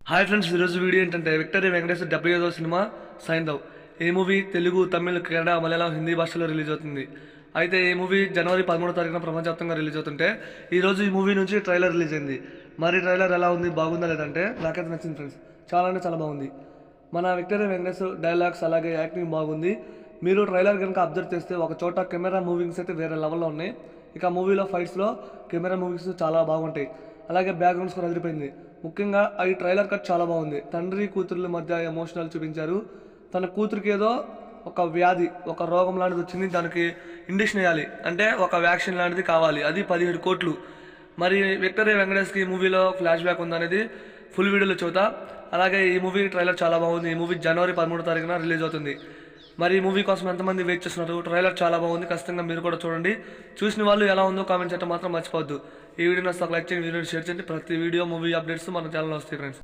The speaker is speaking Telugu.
హాయ్ ఫ్రెండ్స్, ఈరోజు వీడియో ఏంటంటే విక్టరీ వెంకటేష్ 75వ సినిమా సైంధవ్. ఈ మూవీ తెలుగు, తమిళ్, కన్నడ, మలయాళం, హిందీ భాషలో రిలీజ్ అవుతుంది. అయితే ఈ మూవీ జనవరి 13వ తారీఖున ప్రపంచవ్యాప్తంగా రిలీజ్ అవుతుంటే ఈరోజు ఈ మూవీ నుంచి ట్రైలర్ రిలీజ్ అయింది. మరి ట్రైలర్ ఎలా ఉంది, బాగుందా లేదంటే నాకైతే నచ్చింది ఫ్రెండ్స్. చాలా అంటే చాలా బాగుంది. మన విక్టరీ వెంకటేష్ డైలాగ్స్ అలాగే యాక్టింగ్ బాగుంది. మీరు ట్రైలర్ కనుక అబ్జర్వ్ చేస్తే ఒక చోట కెమెరా మూవింగ్స్ అయితే వేరే లెవెల్లో ఉన్నాయి. ఇక మూవీలో ఫైట్స్లో కెమెరా మూవింగ్స్ చాలా బాగుంటాయి. అలాగే బ్యాక్గ్రౌండ్ స్కోర్ అదిరిపోయింది. ముఖ్యంగా ఈ ట్రైలర్ కట్ చాలా బాగుంది. తండ్రి కూతుర్ల మధ్య ఎమోషనల్ చూపించారు. తన కూతురికి ఏదో ఒక వ్యాధి, ఒక రోగం లాంటిది వచ్చింది, దానికి ఇంజెక్షన్ వేయాలి అంటే ఒక వ్యాక్సిన్ లాంటిది కావాలి, అది 17 కోట్లు. మరి విక్టరీ వెంకటేష్కి ఈ మూవీలో ఫ్లాష్ బ్యాక్ ఉందనేది ఫుల్ వీడియోలో చూద్దాం. అలాగే ఈ మూవీ ట్రైలర్ చాలా బాగుంది. ఈ మూవీ జనవరి 13వ తారీఖున రిలీజ్ అవుతుంది. మరి ఈ మూవీ కోసం ఎంతమంది వెయిట్ చేస్తున్నారు? ట్రైలర్ చాలా బాగుంది, ఖచ్చితంగా మీరు కూడా చూడండి. చూసిన వాళ్ళు ఎలా ఉందో కామెంట్ చేయడం మాత్రం మర్చిపోవద్దు. ఈ వీడియో నచ్చితే లైక్ చేయండి, వీడియోని షేర్ చేయండి. ప్రతి వీడియో మూవీ అప్డేట్స్ మన ఛానల్లో వస్తాయి ఫ్రెండ్స్.